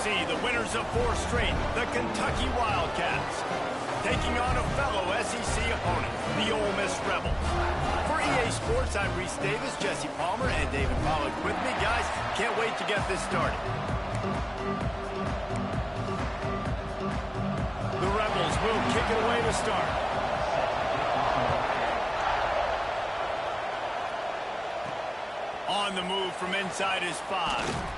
see the winners of 4 straight, the Kentucky Wildcats, taking on a fellow SEC opponent, the Ole Miss Rebels. For EA Sports, I'm Reese Davis, Jesse Palmer, and David Pollack with me. Guys, can't wait to get this started. The Rebels will kick it away to start. On the move from inside his 5.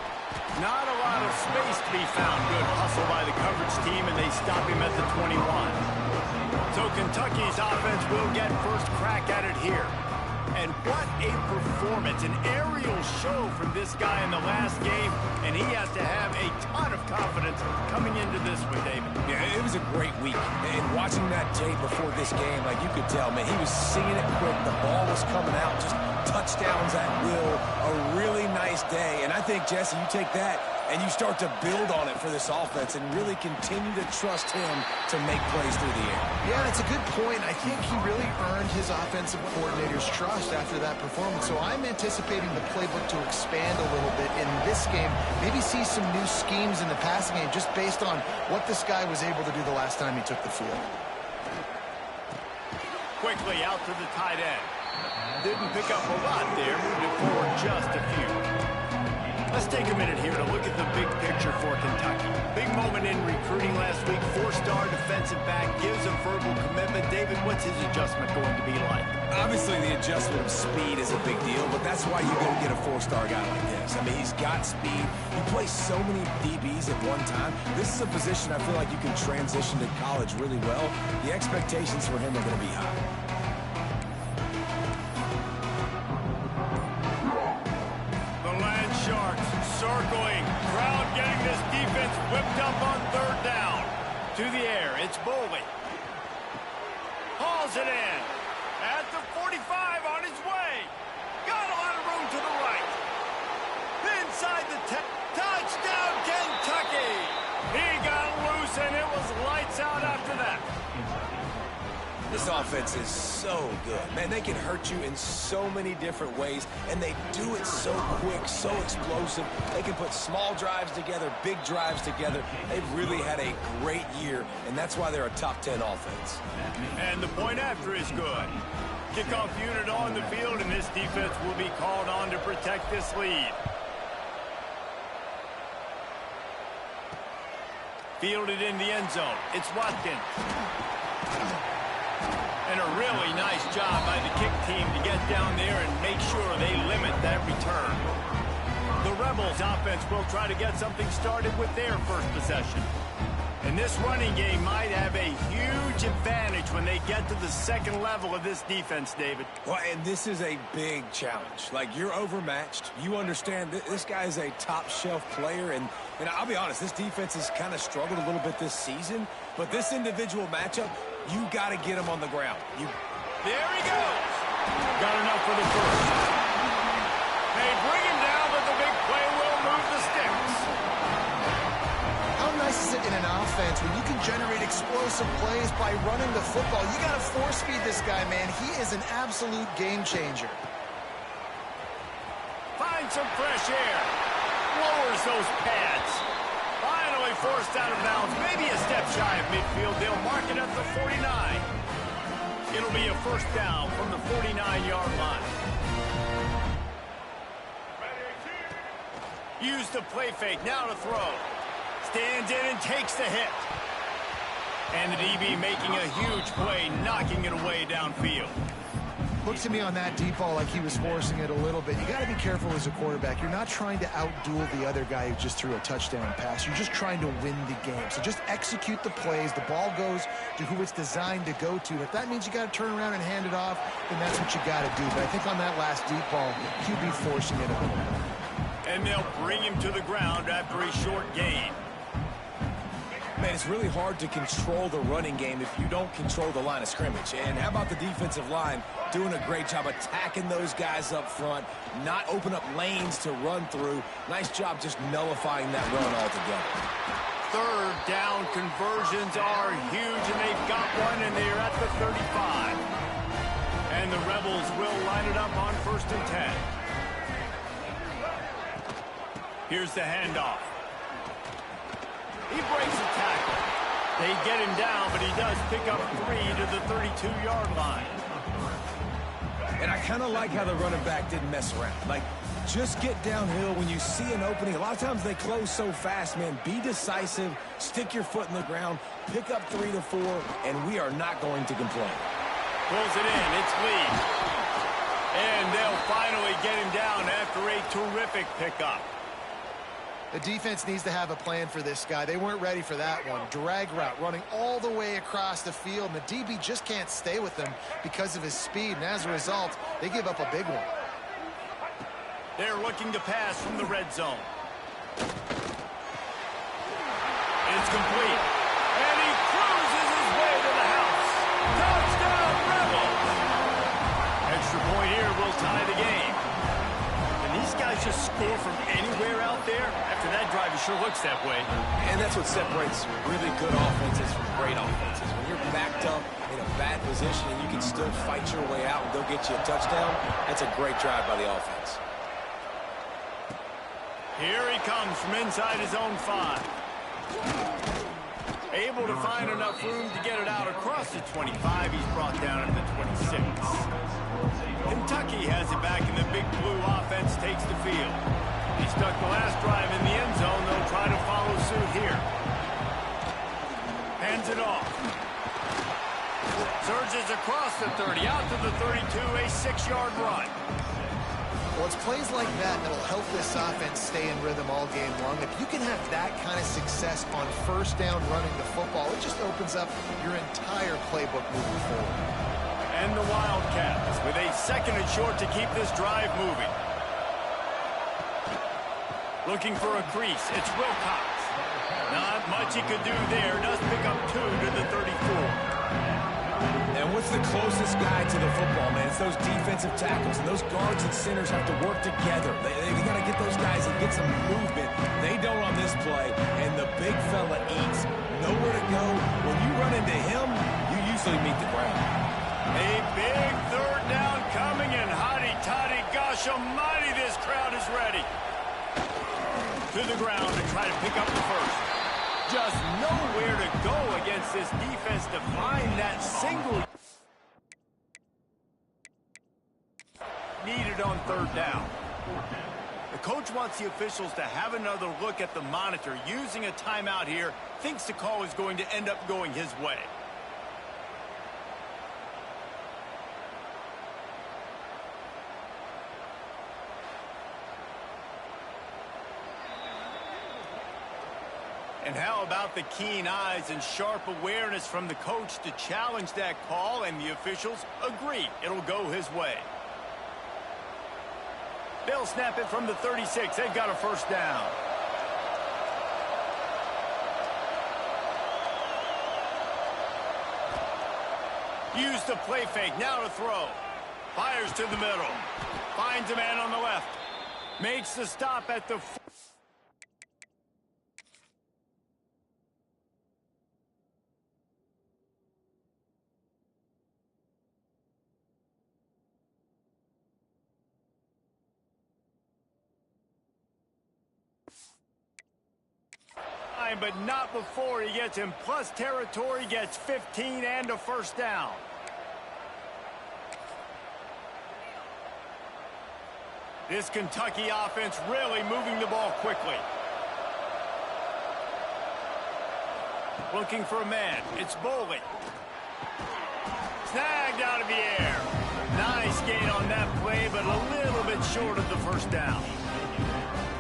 Not a lot of space to be found. Good hustle by the coverage team, and they stop him at the 21. So Kentucky's offense will get first crack at it here. And what a performance, an aerial show from this guy in the last game, and he has to have a ton of confidence coming into this one, David. Yeah, it was a great week. And watching that tape before this game, like you could tell, man, he was seeing it quick. The ball was coming out, just touchdowns at will. A really nice day. And I think, Jesse, you take that and you start to build on it for this offense and really continue to trust him to make plays through the air. Yeah, that's a good point. I think he really earned his offensive coordinator's trust after that performance. So I'm anticipating the playbook to expand a little bit in this game. Maybe see some new schemes in the passing game just based on what this guy was able to do the last time he took the field. Quickly out to the tight end. Didn't pick up a lot there, moved it forward just a few. Let's take a minute here to look at the big picture for Kentucky. Big moment in recruiting last week. 4-star defensive back gives a verbal commitment. David, what's his adjustment going to be like? Obviously, the adjustment of speed is a big deal, but that's why you go get a 4-star guy like this. I mean, he's got speed. You play so many DBs at one time. This is a position I feel like you can transition to college really well. The expectations for him are going to be high. Circling, crowd getting this defense whipped up on 3rd down. To the air, it's Boley. Hauls it in. At the 45 on his way. Got a lot of room to the right. Inside the 10. Touchdown, Kentucky. He got loose, and it was lights out after that. This offense is so good. Man, they can hurt you in so many different ways, and they do it so quick, so explosive. They can put small drives together, big drives together. They've really had a great year, and that's why they're a top 10 offense. And the point after is good. Kickoff unit on the field, and this defense will be called on to protect this lead. Fielded in the end zone. It's Watkins. And a really nice job by the kick team to get down there and make sure they limit that return. The Rebels offense will try to get something started with their first possession. And this running game might have a huge advantage when they get to the second level of this defense, David. Well, and this is a big challenge. Like, you're overmatched. You understand this guy is a top-shelf player, and I'll be honest, this defense has kind of struggled a little bit this season, but this individual matchup, you got to get him on the ground. There he goes. Got enough for the first. They bring him down, but the big play will move the sticks. How nice is it in an offense when you can generate explosive plays by running the football? You got to force feed this guy, man. He is an absolute game changer. Finds some fresh air. Lowers those pads. Finally forced out of bounds. Maybe a step shy of midfield. They'll mark it at the 49. It'll be a first down from the 49-yard line. Use the play fake. Now to throw. Stands in and takes the hit. And the DB making a huge play, knocking it away downfield. Looks to me on that deep ball like he was forcing it a little bit. You got to be careful as a quarterback. You're not trying to outduel the other guy who just threw a touchdown pass. You're just trying to win the game. So just execute the plays. The ball goes to who it's designed to go to. If that means you got to turn around and hand it off, then that's what you got to do. But I think on that last deep ball, QB forcing it a little bit. And they'll bring him to the ground after a short gain. Man, it's really hard to control the running game if you don't control the line of scrimmage. And how about the defensive line doing a great job attacking those guys up front, not open up lanes to run through. Nice job just nullifying that run altogether. Third down conversions are huge, and they've got one, and they're at the 35. And the Rebels will line it up on 1st and 10. Here's the handoff. He breaks a tackle. They get him down, but he does pick up 3 to the 32-yard line. And I kind of like how the running back didn't mess around. Like, just get downhill when you see an opening. A lot of times they close so fast, man. Be decisive, stick your foot in the ground, pick up 3 to 4, and we are not going to complain. Pulls it in. It's Lee. And they'll finally get him down after a terrific pickup. The defense needs to have a plan for this guy. They weren't ready for that one. Drag route running all the way across the field, and the DB just can't stay with him because of his speed, and as a result, they give up a big one. They're looking to pass from the red zone. It's complete. And he cruises his way to the house. Touchdown, Rebels! Extra point here will tie the game. And these guys just score from anywhere out there? After that drive, it sure looks that way. And that's what separates really good offenses from great offenses. When you're backed up in a bad position and you can still fight your way out and they'll get you a touchdown, that's a great drive by the offense. Here he comes from inside his own 5. Able to find enough room to get it out across the 25. He's brought down at the 26. Kentucky has it back, and the big blue offense takes the field. He stuck the last drive in the end zone. They'll try to follow suit here. Hands it off. Surges across the 30, out to the 32, a 6-yard run. Well, it's plays like that that'll help this offense stay in rhythm all game long. If you can have that kind of success on first down running the football, it just opens up your entire playbook moving forward. And the Wildcats with a 2nd and short to keep this drive moving. Looking for a crease. It's Wilcox. Not much he could do there. Does pick up 2 to the 34. And what's the closest guy to the football, man? It's those defensive tackles, and those guards and centers have to work together. They got to get those guys and get some movement. They don't on this play, and the big fella eats. Nowhere to go. When you run into him, you usually meet the ground. A big 3rd down coming, and hotty-toddy, gosh almighty, this crowd is ready. To the ground to try to pick up the first. Just nowhere to go against this defense to find that single needed on 3rd down. The coach wants the officials to have another look at the monitor. Using a timeout here, thinks the call is going to end up going his way. And how about the keen eyes and sharp awareness from the coach to challenge that call, and the officials agree it'll go his way. They'll snap it from the 36. They've got a first down. Use the play fake. Now to throw. Fires to the middle. Finds a man on the left. Makes the stop at the... but not before he gets in plus territory, gets 15 and a first down. This Kentucky offense really moving the ball quickly. Looking for a man. It's Boley. Snagged out of the air. Nice gain on that play, but a little bit short of the first down.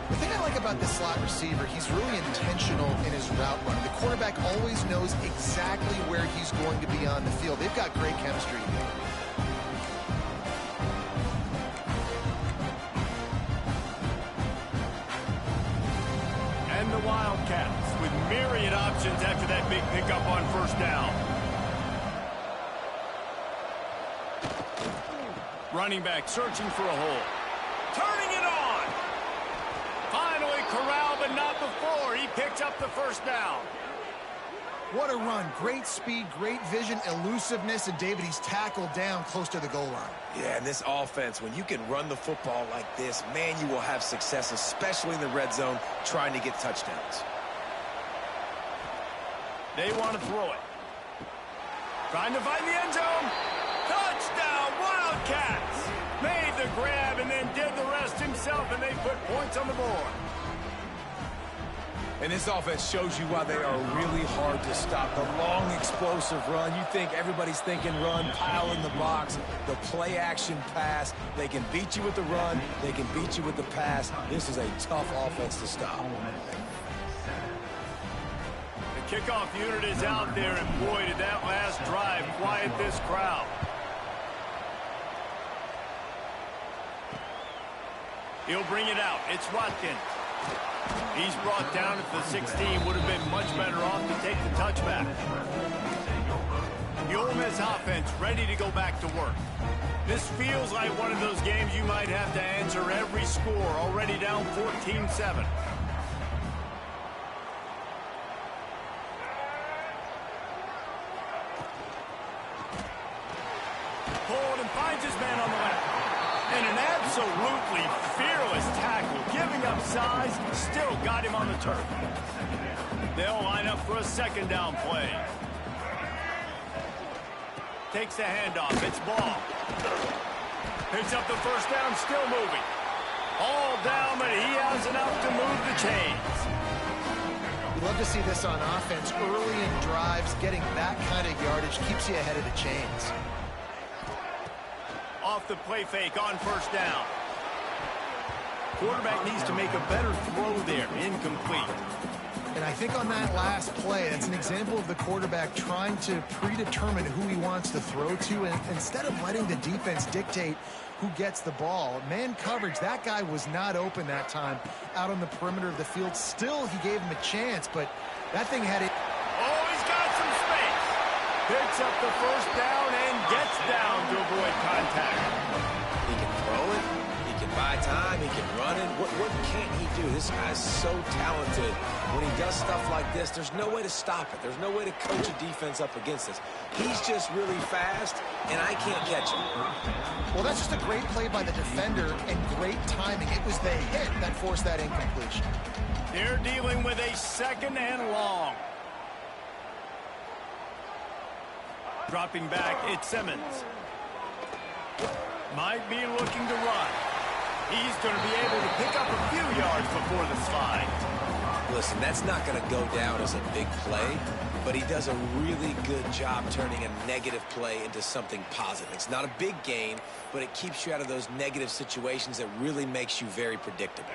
The thing I like about this slot receiver, he's really intentional in his route running. The quarterback always knows exactly where he's going to be on the field. They've got great chemistry. And the Wildcats with myriad options after that big pickup on first down. Running back searching for a hole. Turning it on. Finally corralled, but not before. He picks up the first down. What a run. Great speed, great vision, elusiveness, and David, he's tackled down close to the goal line. Yeah, and this offense, when you can run the football like this, man, you will have success, especially in the red zone, trying to get touchdowns. They want to throw it. Trying to find the end zone. Touchdown, Wildcats! Made the grab and then did the rest himself, and they put points on the board. And this offense shows you why they are really hard to stop. The long, explosive run. You think everybody's thinking run, pile in the box. The play-action pass. They can beat you with the run. They can beat you with the pass. This is a tough offense to stop. The kickoff unit is out there, and boy, did that last drive quiet this crowd. He'll bring it out. It's Watkins. He's brought down at the 16. Would have been much better off to take the touchback. The Ole Miss offense ready to go back to work. This feels like one of those games you might have to answer every score. Already down 14-7. Pulled and finds his man on the left. And an absolutely fearless tackle, giving up size, still got him on the turf. They'll line up for a second down play. Takes the handoff, it's Ball. Picks up the first down, still moving. All down, but he has enough to move the chains. You love to see this on offense. Early in drives, getting that kind of yardage keeps you ahead of the chains. Off the play fake on first down. Quarterback needs to make a better throw there. Incomplete. And I think on that last play, that's an example of the quarterback trying to predetermine who he wants to throw to, and instead of letting the defense dictate who gets the ball. Man coverage, that guy was not open that time out on the perimeter of the field. Still, he gave him a chance, but that thing had it. Oh, he's got some space. Picks up the first down and gets down to avoid contact. He can throw it. He can buy time. He can run it. What can't he do? This guy's so talented. When he does stuff like this, there's no way to stop it. There's no way to coach a defense up against this. He's just really fast, and I can't catch him. Well, that's just a great play by the defender and great timing. It was the hit that forced that incompletion. They're dealing with a second and long. Dropping back, it's Simmons. Might be looking to run. He's going to be able to pick up a few yards before the slide. Listen, that's not going to go down as a big play, but he does a really good job turning a negative play into something positive. It's not a big gain, but it keeps you out of those negative situations that really makes you very predictable.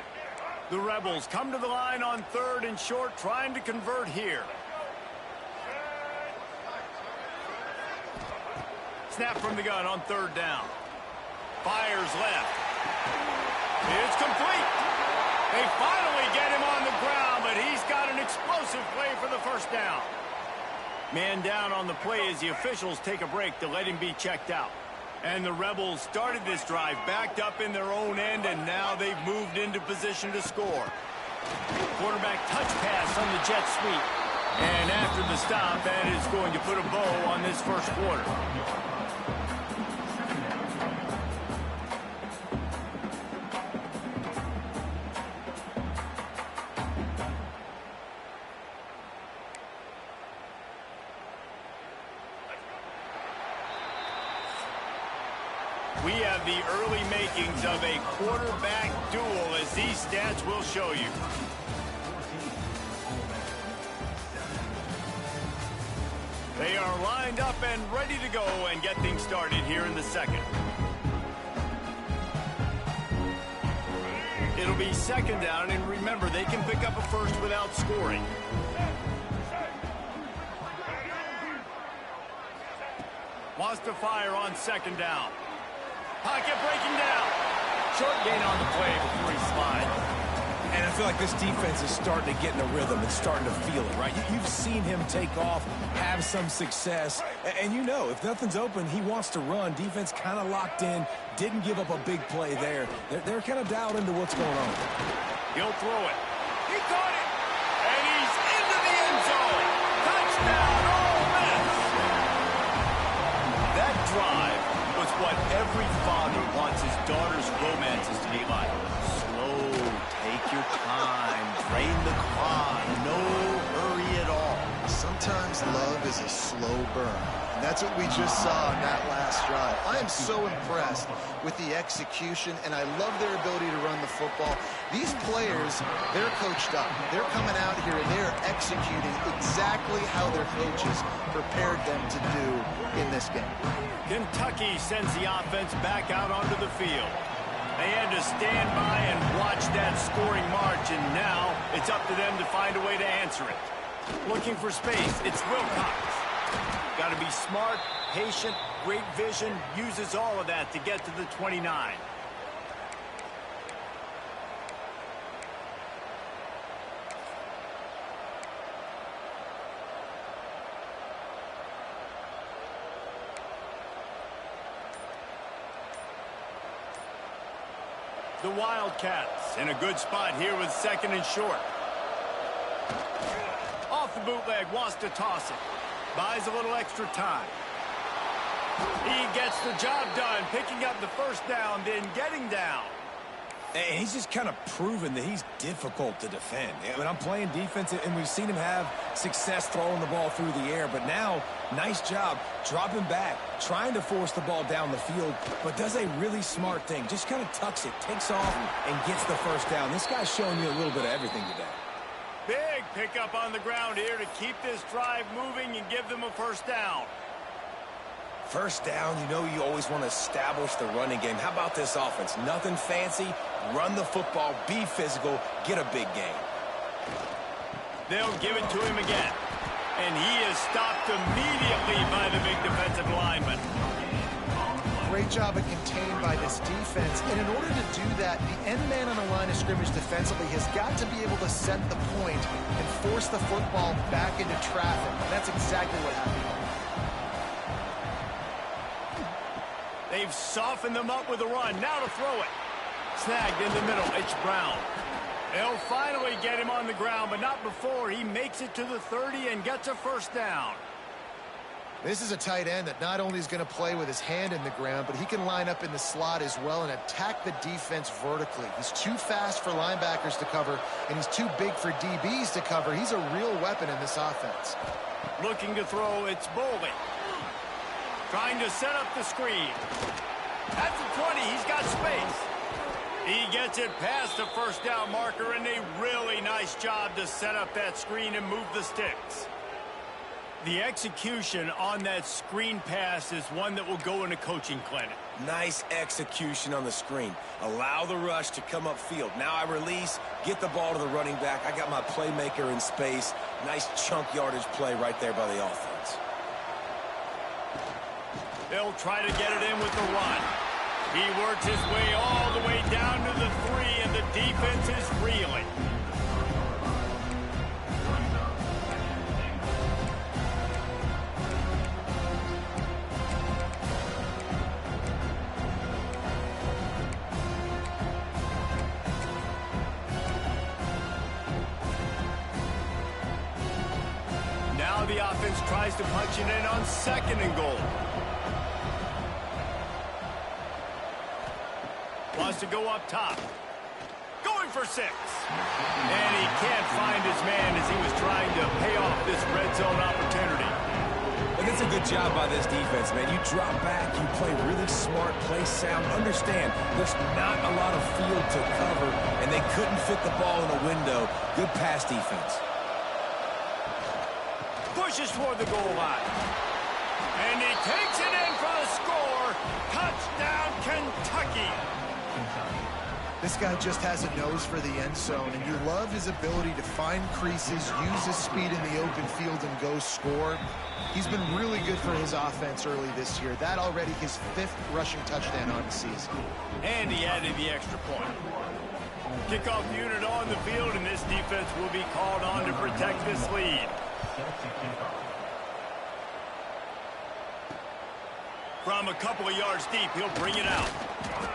The Rebels come to the line on third and short, trying to convert here. Snap from the gun on third down. Fires left. It's complete. They finally get him on the ground, but he's got an explosive play for the first down. Man down on the play as the officials take a break to let him be checked out. And the Rebels started this drive backed up in their own end, and now they've moved into position to score. Quarterback touch pass on the jet sweep. And after the stop, that is going to put a bow on this first quarter. We have the early makings of a quarterback duel, as these stats will show you. They are lined up and ready to go and get things started here in the second. It'll be second down, and remember, they can pick up a first without scoring. Wants to fire on second down. Pocket breaking down. Short gain on the play before he slides. And I feel like this defense is starting to get in a rhythm and starting to feel it, right? You've seen him take off, have some success, and you know, if nothing's open, he wants to run. Defense kind of locked in, didn't give up a big play there. They're kind of dialed into what's going on. He'll throw it. He caught it. And he's into the end zone. Touchdown, Ole Miss. That drive was what every father wants his daughter's romances to be like. Slow, take your time, drain the clock, no hurry at all. Some Sometimes love is a slow burn. And that's what we just saw on that last drive. I am so impressed with the execution, and I love their ability to run the football. These players, they're coached up. They're coming out here, and they're executing exactly how their coaches prepared them to do in this game. Kentucky sends the offense back out onto the field. They had to stand by and watch that scoring march, and now it's up to them to find a way to answer it. Looking for space, it's Wilcox. Got to be smart, patient, great vision, uses all of that to get to the 29. The Wildcats in a good spot here with 2nd and short. Off the bootleg, wants to toss it. Buys a little extra time. He gets the job done, picking up the first down, then getting down. And he's just kind of proven that he's difficult to defend. I mean, I'm playing defense, and we've seen him have success throwing the ball through the air. But now, nice job dropping back, trying to force the ball down the field, but does a really smart thing. Just kind of tucks it, takes off, and gets the first down. This guy's showing you a little bit of everything today. Big pickup on the ground here to keep this drive moving and give them a first down. First down, you know you always want to establish the running game. How about this offense? Nothing fancy. Run the football, be physical, get a big gain. They'll give it to him again. And he is stopped immediately by the big defensive lineman. Great job of contained by this defense. And in order to do that, the end man on the line of scrimmage defensively has got to be able to set the point and force the football back into traffic. And that's exactly what happened. They've softened them up with a run. Now to throw it. Snagged in the middle. It's Brown. They'll finally get him on the ground, but not before he makes it to the 30 and gets a first down. This is a tight end that not only is going to play with his hand in the ground, but he can line up in the slot as well and attack the defense vertically. He's too fast for linebackers to cover, and he's too big for DBs to cover. He's a real weapon in this offense. Looking to throw, it's Boley. Trying to set up the screen. At the 20, he's got space. He gets it past the first down marker, and a really nice job to set up that screen and move the sticks. The execution on that screen pass is one that will go in a coaching clinic. Nice execution on the screen. Allow the rush to come upfield. Now I release, get the ball to the running back. I got my playmaker in space. Nice chunk yardage play right there by the offense. They'll try to get it in with the run. He works his way all the way down to the 3, and the defense is reeling. Now the offense tries to punch it in on 2nd and goal. Wants to go up top. Going for 6. And he can't find his man as he was trying to pay off this red zone opportunity. But it's a good job by this defense, man. You drop back, you play really smart, play sound. Understand, there's not a lot of field to cover, and they couldn't fit the ball in a window. Good pass defense. Pushes for the goal line. And he takes it in for the score. Touchdown, Kentucky. This guy just has a nose for the end zone, and you love his ability to find creases, use his speed in the open field, and go score. He's been really good for his offense early this year. That already his 5th rushing touchdown on the season. And he added the extra point. Kickoff unit on the field, and this defense will be called on to protect this lead. From a couple of yards deep, he'll bring it out.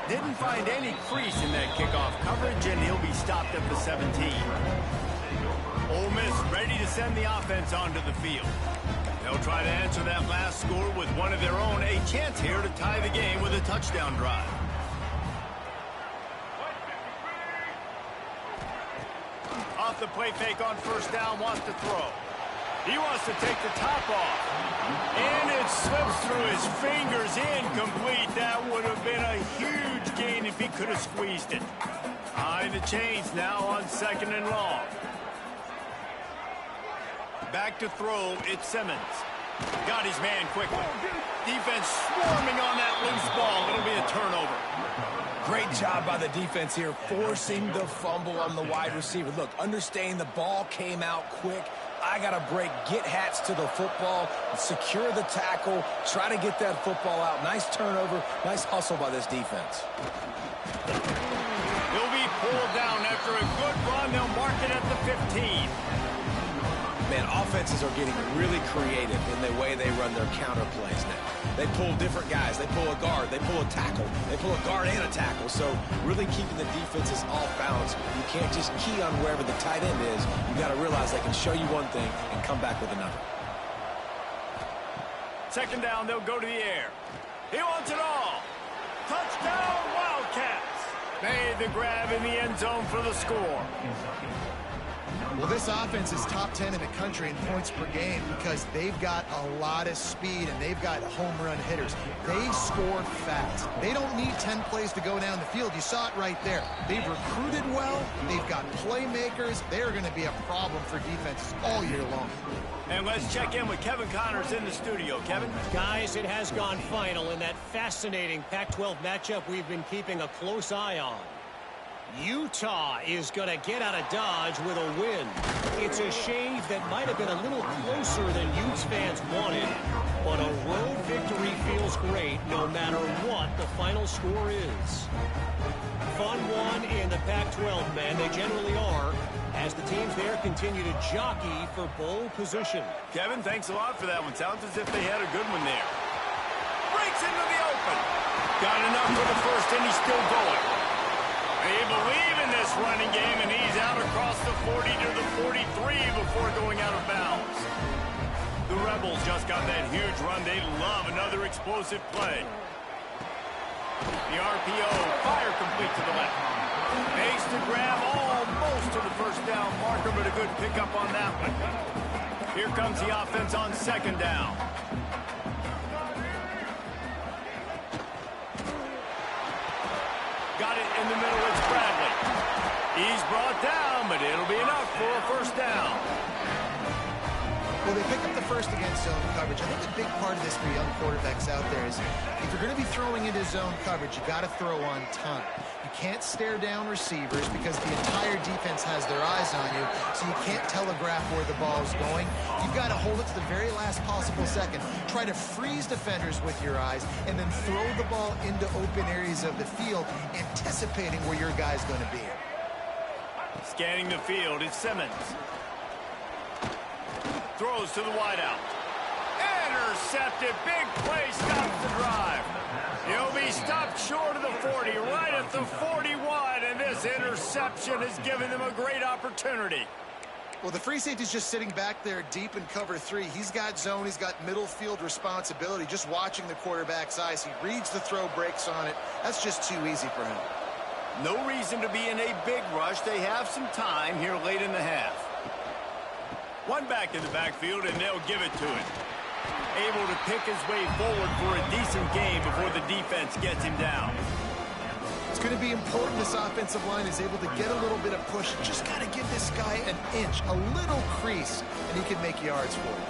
Didn't find any crease in that kickoff coverage, and he'll be stopped at the 17. Ole Miss ready to send the offense onto the field. They'll try to answer that last score with one of their own. A chance here to tie the game with a touchdown drive. Off the play fake on first down, wants to throw. He wants to take the top off. And it slips through his fingers, incomplete. That would have been a huge gain if he could have squeezed it. Behind the chains now on 2nd and long. Back to throw, it's Simmons. Got his man quickly. Defense swarming on that loose ball. It'll be a turnover. Great job by the defense here, forcing the fumble on the wide receiver. Look, understand the ball came out quick. I got to break, get Hats to the football, secure the tackle, try to get that football out. Nice turnover, nice hustle by this defense. He'll be pulled down after a good run. They'll mark it at the 15. Man, offenses are getting really creative in the way they run their counter plays now. They pull different guys. They pull a guard. They pull a tackle. They pull a guard and a tackle. So really keeping the defenses off balance. You can't just key on wherever the tight end is. You got to realize they can show you one thing and come back with another. 2nd down, they'll go to the air. He wants it all. Touchdown, Wildcats. Made the grab in the end zone for the score. Well, this offense is top 10 in the country in points per game because they've got a lot of speed and they've got home run hitters. They score fast. They don't need 10 plays to go down the field. You saw it right there. They've recruited well. They've got playmakers. They're going to be a problem for defenses all year long. And let's check in with Kevin Connors in the studio. Kevin? Guys, it has gone final in that fascinating Pac-12 matchup we've been keeping a close eye on. Utah is going to get out of Dodge with a win. It's a shave that might have been a little closer than Utes fans wanted, but a road victory feels great no matter what the final score is. Fun one in the Pac-12, man. They generally are, as the teams there continue to jockey for bowl position. Kevin, thanks a lot for that one. Sounds as if they had a good one there. Breaks into the open. Got enough for the first, and he's still going. They believe in this running game, and he's out across the 40 to the 43 before going out of bounds. The Rebels just got that huge run. They love another explosive play. The RPO, fire complete to the left. Makes the grab almost to the first down marker, but a good pickup on that one. Here comes the offense on 2nd down. Got it in the middle, it's Bradley. He's brought down, but it'll be enough for a first down. Well, they pick up the first against zone coverage. I think the big part of this for young quarterbacks out there is if you're going to be throwing into zone coverage, you got to throw on time. You can't stare down receivers because the entire defense has their eyes on you, so you can't telegraph where the ball's going. You've got to hold it to the very last possible second. Try to freeze defenders with your eyes and then throw the ball into open areas of the field, anticipating where your guy's going to be. Scanning the field, it's Simmons. Throws to the wideout. Intercepted. Big play stops the drive. He'll be stopped short of the 40, right at the 41, and this interception has given them a great opportunity. Well, the free safety's just sitting back there deep in cover 3. He's got zone. He's got middle field responsibility. Just watching the quarterback's eyes. He reads the throw, breaks on it. That's just too easy for him. No reason to be in a big rush. They have some time here late in the half. One back in the backfield, and they'll give it to him. Able to pick his way forward for a decent game before the defense gets him down. It's going to be important this offensive line is able to get a little bit of push. Just got to give this guy an inch, a little crease, and he can make yards for you.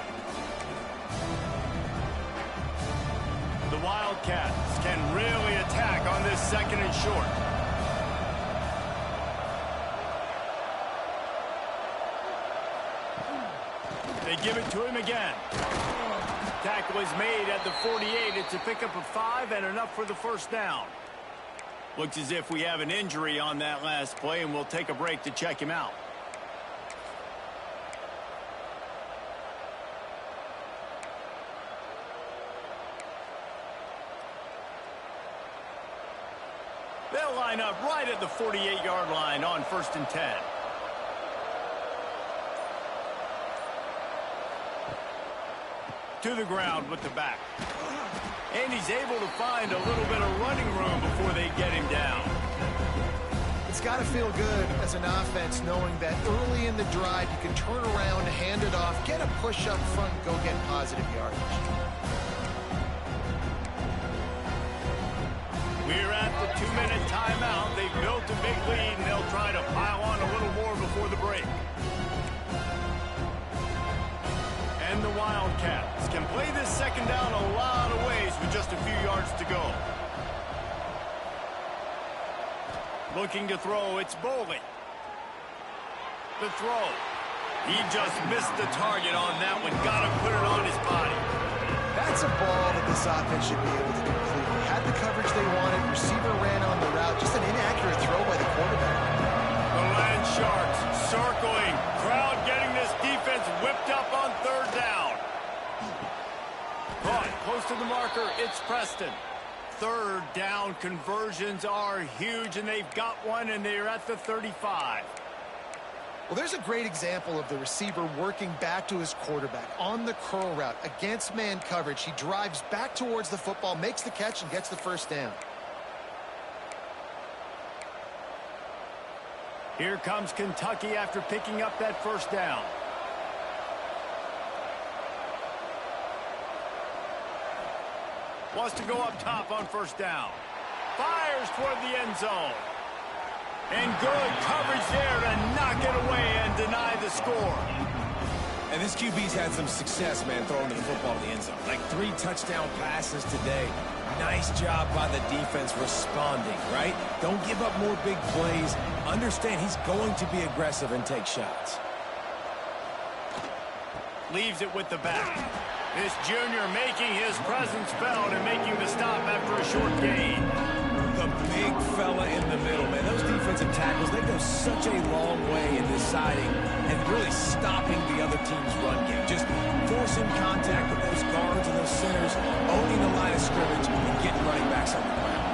The Wildcats can really attack on this 2nd and short. They give it to him again. Tackle is made at the 48. It's a pickup of 5 and enough for the first down. Looks as if we have an injury on that last play, and we'll take a break to check him out. They'll line up right at the 48-yard line on 1st and 10. To the ground with the back. And he's able to find a little bit of running room before they get him down. It's got to feel good as an offense knowing that early in the drive you can turn around, hand it off, get a push up front, and go get positive yardage. We're at the 2-minute timeout. They've built a big lead, and they'll try to pile on a little more before the break. And the Wildcats can play this second down a lot of ways with just a few yards to go. Looking to throw, it's Boley. The throw. He just missed the target on that one. Got to put it on his body. That's a ball that this offense should be able to complete. Had the coverage they wanted. Receiver ran on the route. Just an inaccurate throw by the quarterback. The Land Sharks circling. Crowd getting this defense whipped up on third down. Caught close to the marker. It's Preston. Third down conversions are huge, and they've got one, and they're at the 35. Well, there's a great example of the receiver working back to his quarterback on the curl route against man coverage. He drives back towards the football, makes the catch, and gets the first down. Here comes Kentucky after picking up that first down. Wants to go up top on first down. Fires toward the end zone. And good coverage there to knock it away and deny the score. And this QB's had some success, man, throwing the football to the end zone. Like 3 touchdown passes today. Nice job by the defense responding, right? Don't give up more big plays. Understand he's going to be aggressive and take shots. Leaves it with the back. This junior making his presence felt and making the stop after a short gain. The big fella in the middle, man. Those defensive tackles, they go such a long way in deciding and really stopping the other team's run game. Just forcing contact with those guards and those centers, owning the line of scrimmage, and getting running backs on the ground.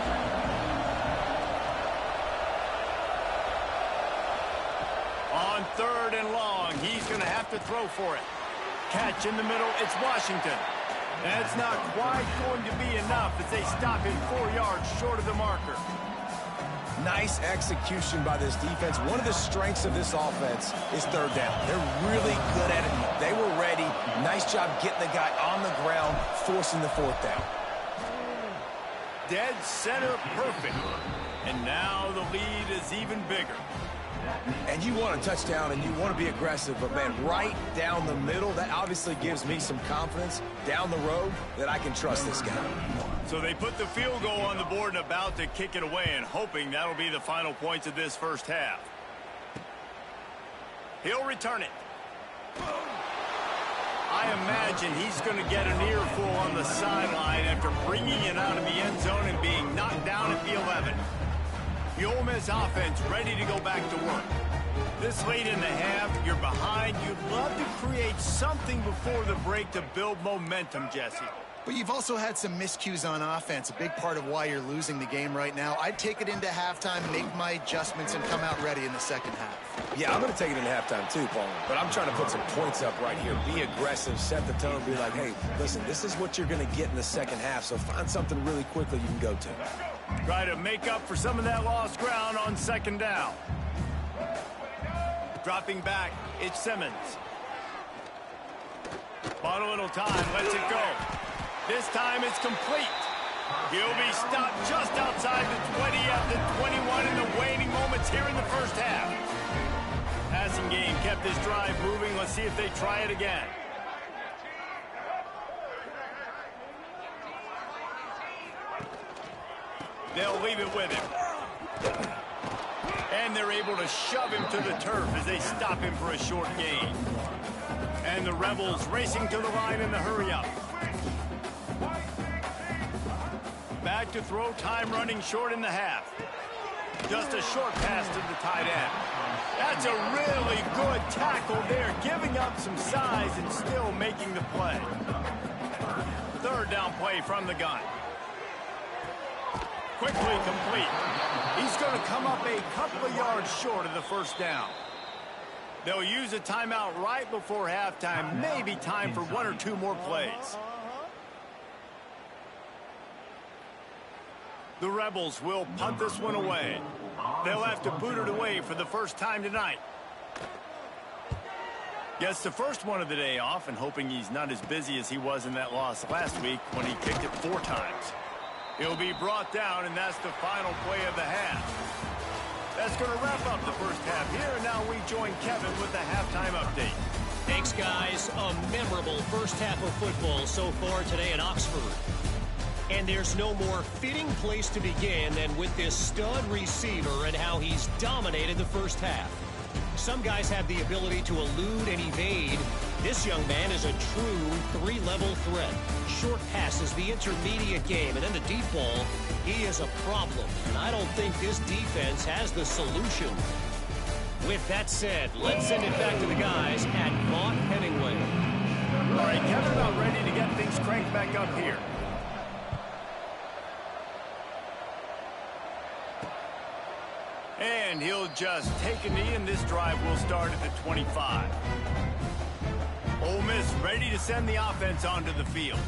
On third and long, he's going to have to throw for it. Catch in the middle, it's Washington. That's not quite going to be enough as they stop him 4 yards short of the marker. Nice execution by this defense. One of the strengths of this offense is third down. They're really good at it. They were ready. Nice job getting the guy on the ground, forcing the fourth down. Dead center perfect. And now the lead is even bigger. And you want a touchdown and you want to be aggressive, but man, right down the middle, that obviously gives me some confidence down the road that I can trust this guy. So they put the field goal on the board and about to kick it away and hoping that'll be the final points of this first half. He'll return it. I imagine he's going to get an earful on the sideline after bringing it out of the end zone and being knocked down at the 11. The Ole Miss offense ready to go back to work. This late in the half, you're behind. You'd love to create something before the break to build momentum, Jesse. But you've also had some miscues on offense, a big part of why you're losing the game right now. I'd take it into halftime, make my adjustments, and come out ready in the second half. Yeah, I'm going to take it into halftime too, Paul. But I'm trying to put some points up right here. Be aggressive, set the tone, be like, hey, listen, this is what you're going to get in the second half, so find something really quickly you can go to. Try to make up for some of that lost ground on second down. Dropping back, it's Simmons. Bought a little time, lets it go. This time it's complete. He'll be stopped just outside the 20 at the 21 in the waning moments here in the first half. Passing game kept this drive moving. Let's see if they try it again. They'll leave it with him. And they're able to shove him to the turf as they stop him for a short gain. And the Rebels racing to the line in the hurry-up. Back to throw, time running short in the half. Just a short pass to the tight end. That's a really good tackle there, giving up some size and still making the play. Third down play from the gun. Quickly complete. He's going to come up a couple of yards short of the first down. They'll use a timeout right before halftime. Maybe time for 1 or 2 more plays. The Rebels will punt this one away. They'll have to boot it away for the first time tonight. Gets the first one of the day off and hoping he's not as busy as he was in that loss last week when he kicked it 4 times. He'll be brought down, and that's the final play of the half. That's going to wrap up the first half here, and now we join Kevin with the halftime update. Thanks, guys. A memorable first half of football so far today at Oxford. And there's no more fitting place to begin than with this stud receiver and how he's dominated the first half. Some guys have the ability to elude and evade. This young man is a true 3-level threat. Short passes, the intermediate game, and then the deep ball. He is a problem, and I don't think this defense has the solution. With that said, let's send it back to the guys at Vaught Hemingway. All right, Kevin, about ready to get things cranked back up here. And he'll just take a knee, and this drive will start at the 25. Ole Miss ready to send the offense onto the field.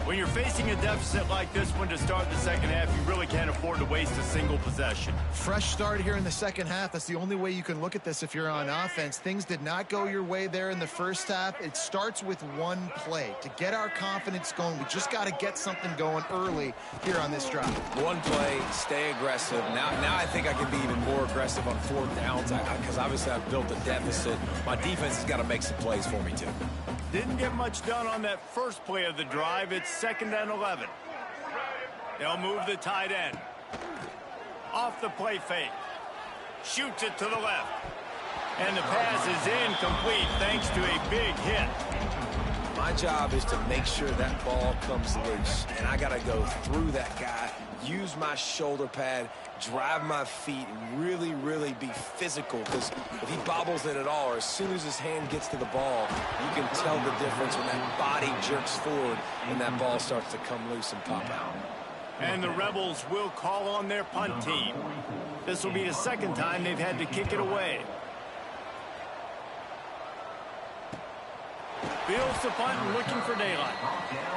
When you're facing a deficit like this one to start the second half, you really can't afford to waste a single possession. Fresh start here in the second half. That's the only way you can look at this if you're on offense. Things did not go your way there in the first half. It starts with one play. To get our confidence going, we just got to get something going early here on this drive. One play, stay aggressive. Now I think I can be even more aggressive on 4th downs because obviously I've built a deficit. My defense has got to make some plays for me, too. Didn't get much done on that first play of the drive. It's 2nd and 11. They'll move the tight end. Off the play fake. Shoots it to the left. And the pass is incomplete thanks to a big hit. My job is to make sure that ball comes loose. And I got to go through that guy, use my shoulder pad, drive my feet, and really, really be physical. Because if he bobbles it at all, or as soon as his hand gets to the ball, you can tell the difference when that body jerks forward and that ball starts to come loose and pop out. And the Rebels will call on their punt team. This will be the 2nd time they've had to kick it away. Fields the punt and looking for daylight.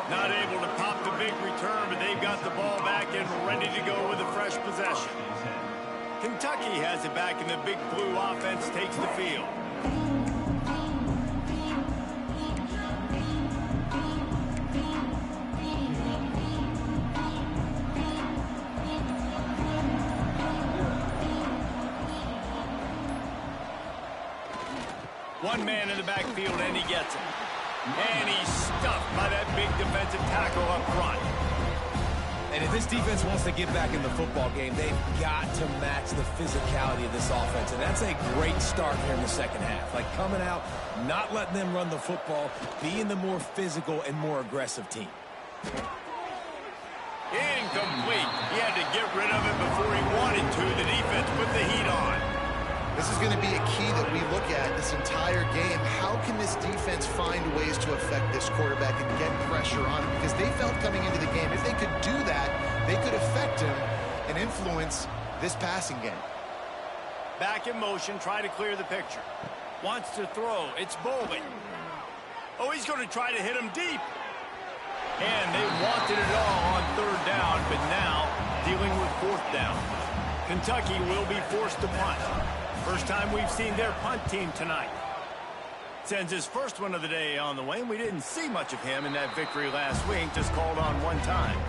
Not able to pop the big return, but they've got the ball back and ready to go with a fresh possession. Kentucky has it back, and the big blue offense takes the field. One man in the backfield, and he gets it. And he's stuffed by that big defensive tackle up front. And if this defense wants to get back in the football game, they've got to match the physicality of this offense. And that's a great start here in the second half. Like coming out, not letting them run the football, being the more physical and more aggressive team. Incomplete. He had to get rid of it before he wanted to. The defense put the heat on. This is going to be a key that we look at this entire game. How can this defense find ways to affect this quarterback and get pressure on him? Because they felt coming into the game, if they could do that, they could affect him and influence this passing game. Back in motion, try to clear the picture. Wants to throw. It's Bowling. Oh, he's going to try to hit him deep. And they wanted it all on 3rd down, but now dealing with 4th down. Kentucky will be forced to punt. First time we've seen their punt team tonight. Sends his first one of the day on the way, and we didn't see much of him in that victory last week, just called on 1 time.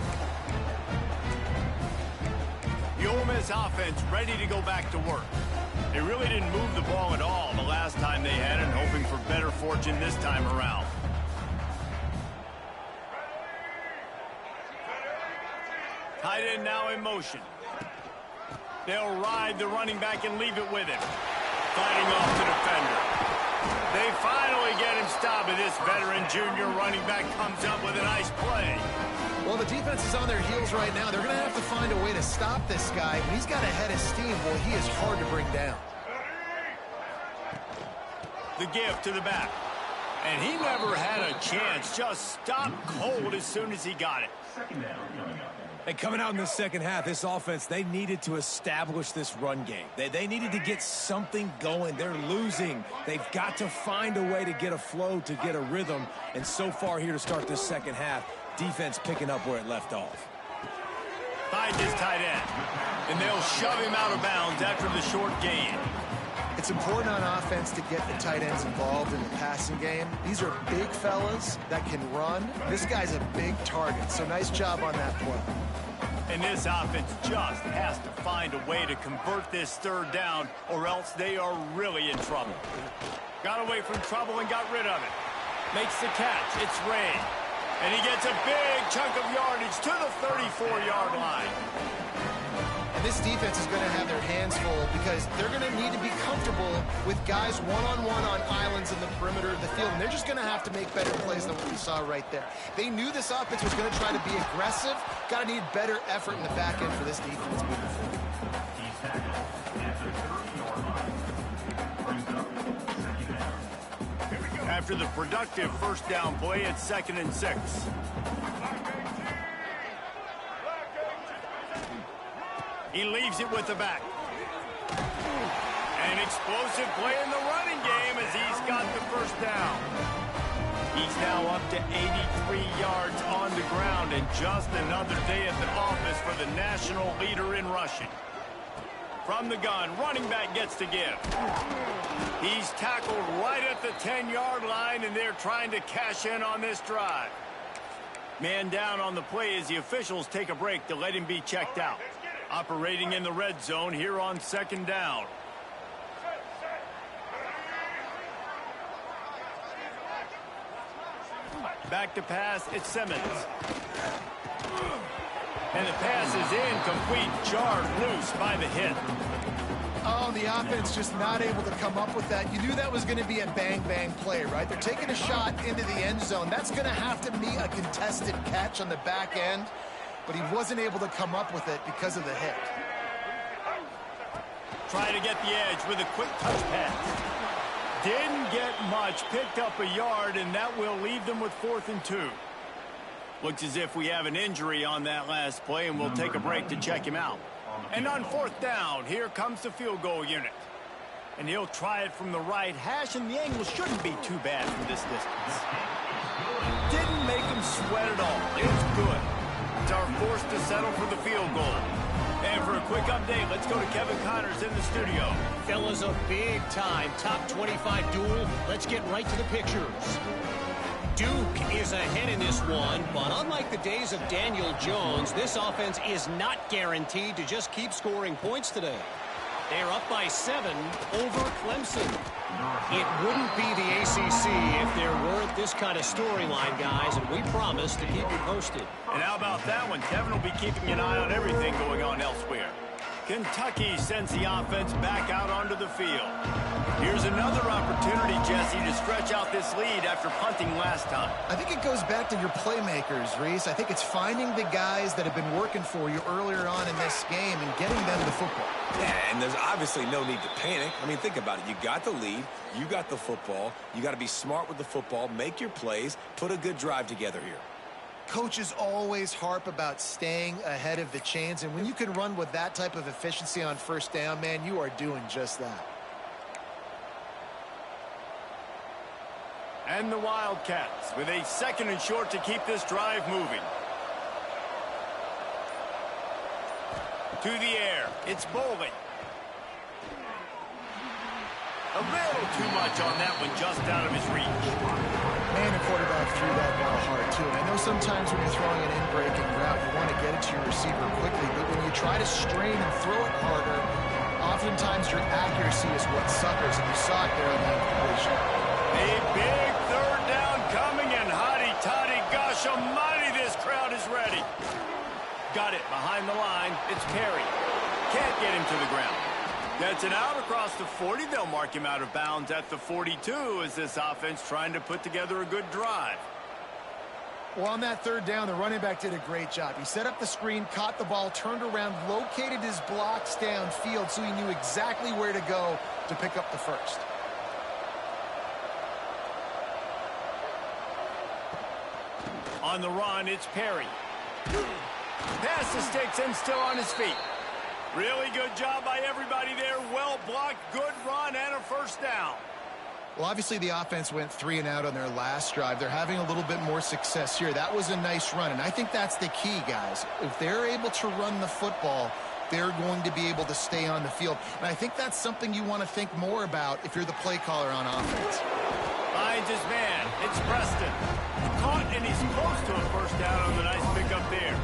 The Ole Miss offense ready to go back to work. They really didn't move the ball at all the last time they had it, hoping for better fortune this time around. Tight end now in motion. They'll ride the running back and leave it with him. Fighting off the defender. They finally get him stopped, and this veteran junior running back comes up with a nice play. Well, the defense is on their heels right now. They're going to have to find a way to stop this guy. When he's got a head of steam, boy, he is hard to bring down. The give to the back. And he never had a chance. Just stopped cold as soon as he got it. And coming out in the second half, this offense, they needed to establish this run game. They needed to get something going. They're losing. They've got to find a way to get a flow, to get a rhythm. And so far here to start this second half, defense picking up where it left off. Finds his tight end. And they'll shove him out of bounds after the short gain. It's important on offense to get the tight ends involved in the passing game. These are big fellas that can run. This guy's a big target, so nice job on that play. And this offense just has to find a way to convert this third down, or else they are really in trouble. Got away from trouble and got rid of it. Makes the catch. It's Ray. And he gets a big chunk of yardage to the 34-yard line. And this defense is going to have their hands full because they're going to need to be comfortable with guys one-on-one on islands in the perimeter of the field. And they're just going to have to make better plays than what we saw right there. They knew this offense was going to try to be aggressive. Got to need better effort in the back end for this defense moving forward. After the productive first down play, it's 2nd and 6. He leaves it with the back. An explosive play in the running game as he's got the first down. He's now up to 83 yards on the ground, and just another day at the office for the national leader in rushing. From the gun, running back gets to give. He's tackled right at the 10-yard line, and they're trying to cash in on this drive. Man down on the play as the officials take a break to let him be checked out. Operating in the red zone here on 2nd down. Back to pass, it's Simmons. And the pass is incomplete, jarred loose by the hit. Oh, the offense just not able to come up with that. You knew that was going to be a bang-bang play, right? They're taking a shot into the end zone. That's going to have to be a contested catch on the back end, but he wasn't able to come up with it because of the hit. Try to get the edge with a quick touch pass. Didn't get much, picked up a yard, and that will leave them with 4th and 2. Looks as if we have an injury on that last play, and we'll take a break to check him out. And on 4th down, here comes the field goal unit. And he'll try it from the right hash, and the angle shouldn't be too bad from this distance. Didn't make him sweat at all. It's good. It's our force to settle for the field goal. And for a quick update, let's go to Kevin Connors in the studio. Fellas, a big-time top 25 duel. Let's get right to the pictures. Duke is ahead in this one, but unlike the days of Daniel Jones, this offense is not guaranteed to just keep scoring points today. They're up by 7 over Clemson. It wouldn't be the ACC if there weren't this kind of storyline, guys, and we promise to keep you posted. And how about that one? Kevin will be keeping an eye on everything going on elsewhere. Kentucky sends the offense back out onto the field. Here's another opportunity, Jesse, to stretch out this lead after punting last time. I think it goes back to your playmakers, Reese. I think it's finding the guys that have been working for you earlier on in this game and getting them the football. Yeah, and there's obviously no need to panic. I mean, think about it. You got the lead. You got the football. You got to be smart with the football, make your plays, put a good drive together here. Coaches always harp about staying ahead of the chains, and when you can run with that type of efficiency on 1st down, man, you are doing just that. And the Wildcats with a 2nd and short to keep this drive moving. To the air, it's Bowling. A little too much on that one, just out of his reach. Man, the quarterback threw that ball hard, too. And I know sometimes when you're throwing an in-breaking route, you want to get it to your receiver quickly. But when you try to strain and throw it harder, oftentimes your accuracy is what suffers. And you saw it there on that completion. A big 3rd down coming, and hotty-toddy, gosh almighty, this crowd is ready. Got it behind the line. It's Perry. Can't get him to the ground. That's an out across the 40. They'll mark him out of bounds at the 42 as this offense trying to put together a good drive. Well, on that 3rd down, the running back did a great job. He set up the screen, caught the ball, turned around, located his blocks downfield so he knew exactly where to go to pick up the first. On the run, it's Perry. Pass the sticks and still on his feet. Really good job by everybody there. Well blocked, good run, and a 1st down. Well, obviously the offense went 3 and out on their last drive. They're having a little bit more success here. That was a nice run, and I think that's the key, guys. If they're able to run the football, they're going to be able to stay on the field. And I think that's something you want to think more about if you're the play caller on offense. Finds his man. It's Preston. Caught, and he's close to a first down on the nice pickup there.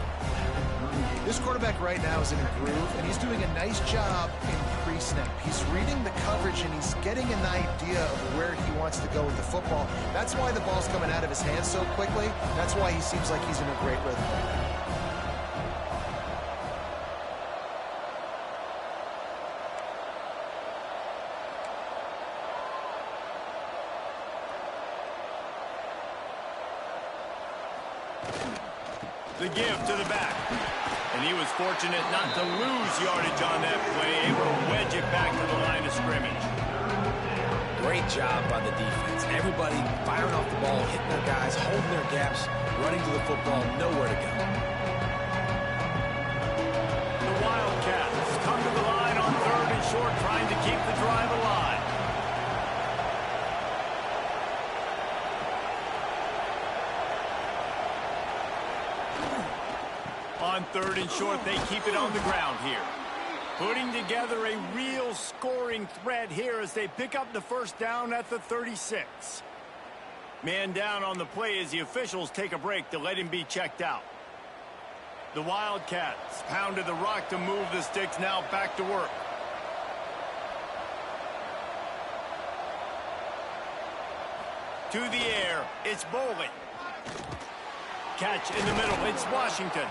This quarterback right now is in a groove, and he's doing a nice job in pre-snap. He's reading the coverage, and he's getting an idea of where he wants to go with the football. That's why the ball's coming out of his hands so quickly. That's why he seems like he's in a great rhythm. The give to the back. And he was fortunate not to lose yardage on that play, able to wedge it back to the line of scrimmage. Great job by the defense. Everybody firing off the ball, hitting their guys, holding their gaps, running to the football, nowhere to go. The Wildcats come to the line on 3rd and short, trying to keep the drive alive. On 3rd and short, they keep it on the ground here. Putting together a real scoring threat here as they pick up the first down at the 36. Man down on the play as the officials take a break to let him be checked out. The Wildcats pounded the rock to move the sticks, now back to work. To the air, it's Bowling. Catch in the middle, it's Washington.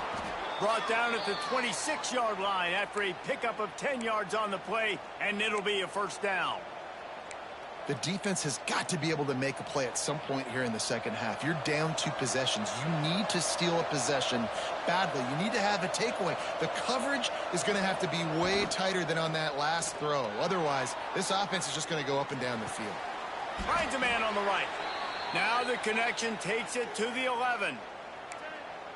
Brought down at the 26-yard line after a pickup of 10 yards on the play, and it'll be a first down. The defense has got to be able to make a play at some point here in the second half. You're down 2 possessions. You need to steal a possession badly. You need to have a takeaway. The coverage is going to have to be way tighter than on that last throw. Otherwise, this offense is just going to go up and down the field. Finds a man on the right. Now the connection takes it to the 11.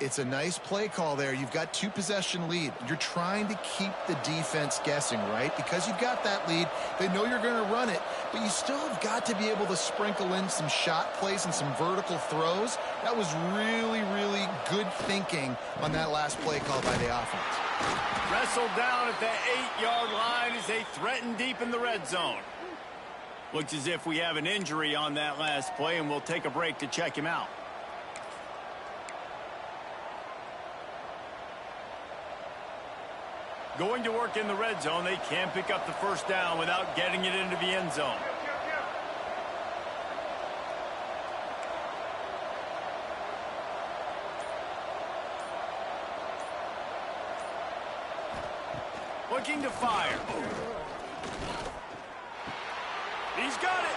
It's a nice play call there. You've got 2-possession lead. You're trying to keep the defense guessing, right? Because you've got that lead. They know you're going to run it, but you still have got to be able to sprinkle in some shot plays and some vertical throws. That was really, really good thinking on that last play call by the offense. Wrestled down at the 8-yard line as they threaten deep in the red zone. Looks as if we have an injury on that last play, and we'll take a break to check him out. Going to work in the red zone, they can't pick up the first down without getting it into the end zone. Looking to fire. He's got it.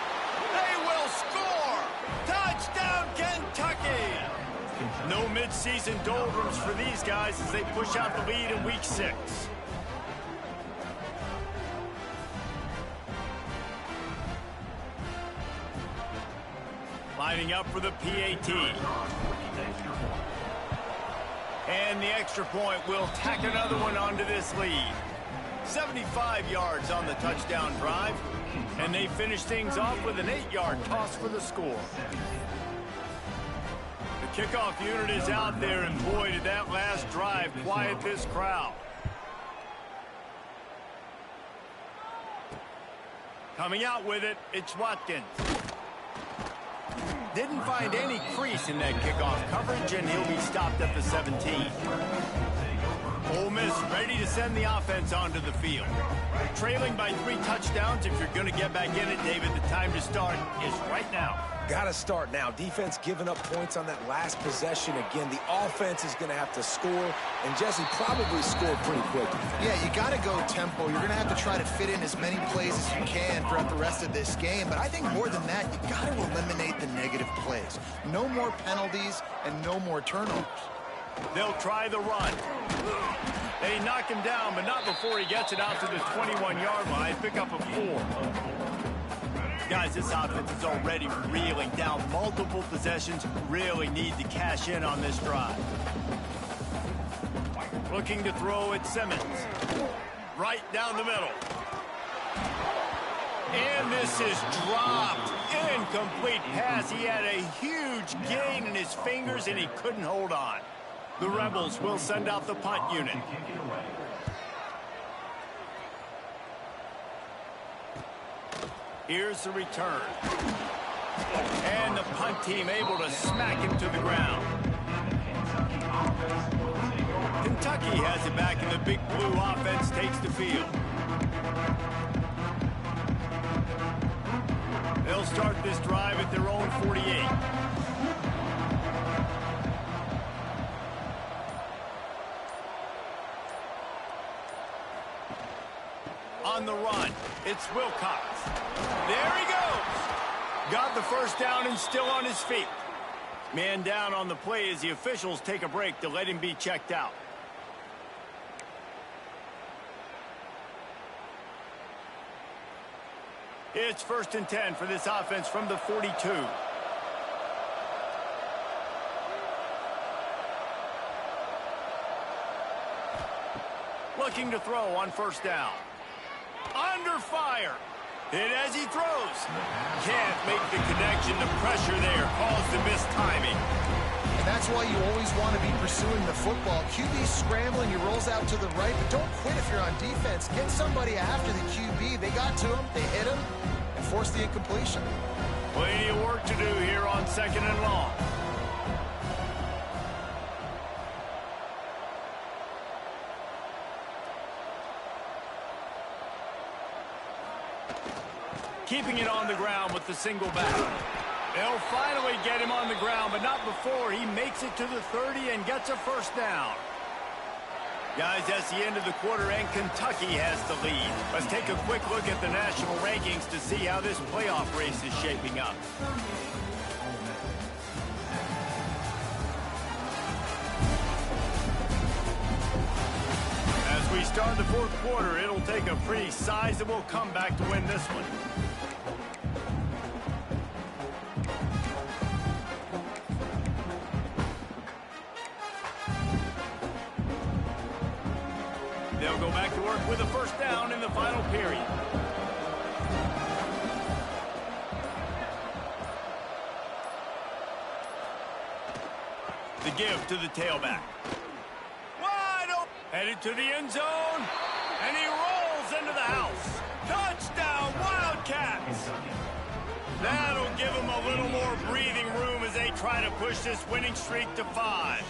They will score. Touchdown, Kentucky. No mid-season doldrums for these guys as they push out the lead in week 6. Lining up for the PAT. And the extra point will tack another one onto this lead. 75 yards on the touchdown drive. And they finish things off with an 8-yard toss for the score. The kickoff unit is out there, and boy, did that last drive quiet this crowd. Coming out with it, it's Watkins. Didn't find any crease in that kickoff coverage, and he'll be stopped at the 17. Ole Miss ready to send the offense onto the field. Trailing by 3 touchdowns. If you're going to get back in it, David, the time to start is right now. Got to start now. Defense giving up points on that last possession. Again, the offense is going to have to score, and Jesse probably scored pretty quickly. Yeah, you got to go tempo. You're going to have to try to fit in as many plays as you can throughout the rest of this game. But I think more than that, you got to eliminate the negative plays. No more penalties and no more turnovers. They'll try the run. They knock him down, but not before he gets it out to the 21-yard line. Pick up a 4. Guys, this offense is already reeling down. Multiple possessions, really need to cash in on this drive. Looking to throw at Simmons. Right down the middle. And this is dropped. Incomplete pass. He had a huge gain in his fingers, and he couldn't hold on. The Rebels will send out the punt unit. Here's the return. And the punt team able to smack him to the ground. Kentucky has it back, and the Big Blue offense takes the field. They'll start this drive at their own 48. On the run, it's Wilcox. There he goes. Got the first down and still on his feet. Man down on the play as the officials take a break to let him be checked out. It's 1st and 10 for this offense from the 42. Looking to throw on 1st down. Under fire. Hit as he throws. Can't make the connection. The pressure there caused the missed timing. And that's why you always want to be pursuing the football. QB's scrambling, he rolls out to the right, but don't quit if you're on defense. Get somebody after the QB. They got to him, they hit him, and forced the incompletion. Plenty of work to do here on 2nd and long. Keeping it on the ground with the single back. They'll finally get him on the ground, but not before he makes it to the 30 and gets a 1st down. Guys, that's the end of the quarter, and Kentucky has the lead. Let's take a quick look at the national rankings to see how this playoff race is shaping up. As we start the 4th quarter, it'll take a pretty sizable comeback to win this one. They'll go back to work with a 1st down in the final period. The give to the tailback. Wide open. Headed to the end zone. And he rolls into the house. Touchdown, Wildcats. That'll give them a little more breathing room as they try to push this winning streak to 5.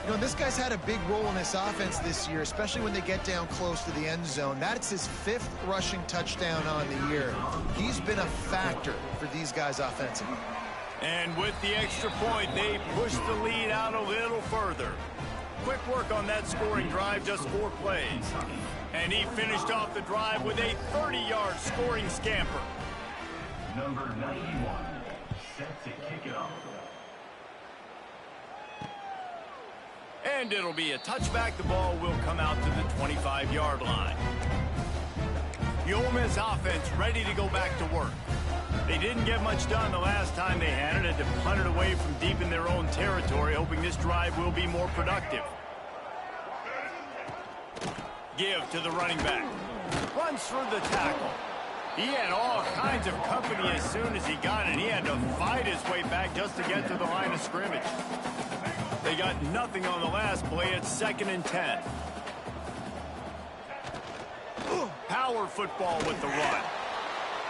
You know, this guy's had a big role in this offense this year, especially when they get down close to the end zone. That's his 5th rushing touchdown on the year. He's been a factor for these guys offensively. And with the extra point, they push the lead out a little further. Quick work on that scoring drive, just 4 plays. And he finished off the drive with a 30-yard scoring scamper. Number 91, set to kick it off. And it'll be a touchback. The ball will come out to the 25-yard line. The Ole Miss offense ready to go back to work. They didn't get much done the last time they had it. Had to punt it away from deep in their own territory, hoping this drive will be more productive. Give to the running back. Runs through the tackle. He had all kinds of company as soon as he got it. He had to fight his way back just to get to the line of scrimmage. They got nothing on the last play. It's 2nd and 10. Power football with the run.